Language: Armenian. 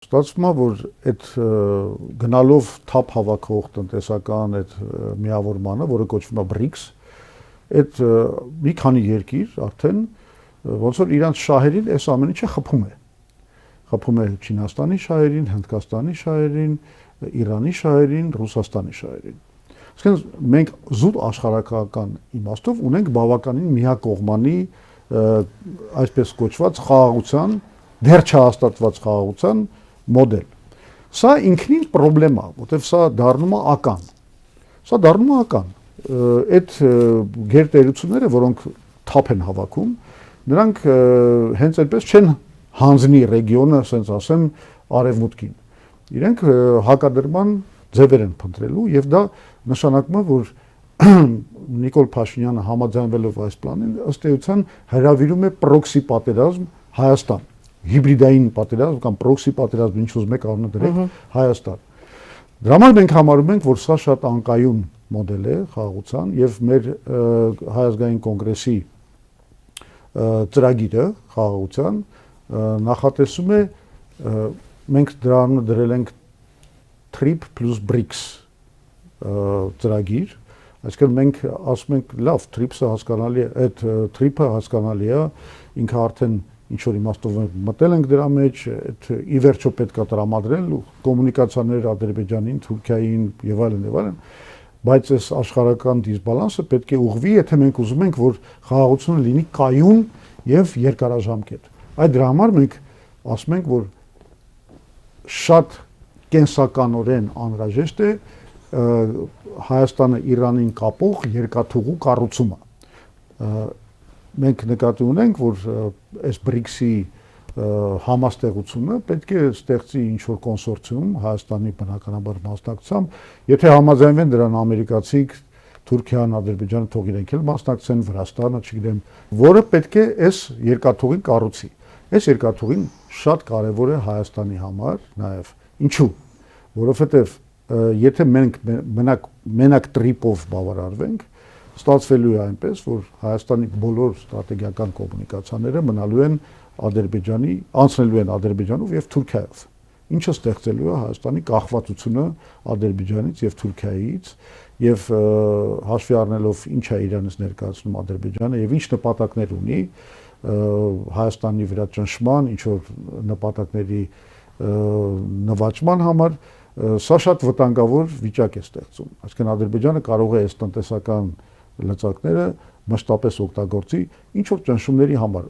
Ստացվում է, որ այդ գնալով թափ հավաքող տնտեսական այդ միավորմանը, որը կոչվում է BRICS, այդ մի քանի երկիր արդեն ոնց որ իրանց շահերին այս ամեն ինչը խփում է։ Խփում է Չինաստանի շահերին, Հնդկաստանի շահերին, Իրանի շահերին, Ռուսաստանի շահերին։ Այսինքն մենք զուտ աշխարհակական իմաստով ունենք բավականին միակողմանի այսպես կոչված խաղաղության, դեռ չհաստատված խաղաղության մոդել։ Սա ինքնին խնդրեմ է, որտեղ սա դառնում է ական։ Սա դառնում է ական։ Այդ գերտերությունները, որոնք թափ են հավաքում, նրանք հենց այդպես չեն հանձնի ռեգիոնը, ասենց ասեմ, արևմուտքին։ Իրենք հակադրման ձևեր են փնտրելու եւ դա նշանակում է, որ Նիկոլ Փաշինյանը համաձայնվելով այս պլանին, ըստ էության հրավիրում է պրոքսի պատերազմ Հայաստան, հիբրիդային պատերազմ կամ պրոքսի պատերազմ, ինչ ուզում եք անունը դրեք, Հայաստան։ Դրա համար մենք համարում ենք, որ սա շատ անկայուն մոդել է խաղաղության եւ մեր Հայ ազգային կոնգրեսի ծրագիրը խաղաղության նախատեսում է մենք դրա անունը դրել ենք TRIP + BRICS ծրագիր, այսինքն մենք ասում ենք լավ, TRIPS-ը հասկանալի է, այդ TRIP-ը հասկանալի է, ինքը արդեն ինչ որ իմաստով մտել ենք դրա մեջ, այդ ի վերջո պետք է տրամադրել կոմունիկացիաներ Ադրբեջանին, Թուրքիային եւ այլն, բայց այս աշխարհական դիսբալանսը պետք է ուղղվի, եթե մենք ուզում ենք, որ խաղաղությունը լինի կայուն եւ երկարաժամկետ։ Այդ դրա համար մենք ասում ենք, որ շատ կենսականորեն անհրաժեշտ է Հայաստանը Իրանին կապող երկաթուղու կառուցումը։ Մենք նկատի ունենք, որ այս BRICS-ի համաստեղությունը պետք է ստեղծի ինչ-որ կոնսորցիում Հայաստանի բնականաբար մասնակցությամբ, եթե համաձայնվեն դրան ամերիկացիք, Թուրքիան, Ադրբեջանը, թող իրենք էլ մասնակցեն, Վրաստանը, չգիտեմ, որը պետք է այս երկաթուղին կառուցի։ Այս երկաթուղին շատ կարևոր է Հայաստանի համար նաև։ Ինչու՞։ Որովհետև եթե մենք մենակ TRIP-ով բավարարվենք, ստացվելու է այնպես, որ Հայաստանի բոլոր ստրատեգիական կոմունիկացիաները մնալու են Ադրբեջանի, անցնելու են Ադրբեջանով եւ Թուրքիայով, ինչը ստեղծելու է Հայաստանի կախվածությունը Ադրբեջանից եւ Թուրքիայից եւ հաշվի առնելով ինչ է Իրանից ներկայացնում Ադրբեջանը եւ ինչ նպատակներ ունի Հայաստանի վրա ճնշման, ինչ որ նպատակների նվաճման համար, սա շատ վտանգավոր վիճակ է ստեղծում։ Այսինքն Ադրբեջանը կարող է այս տնտեսական լծակները մշտապես օգտագործի ինչ որ ճնշումների համար։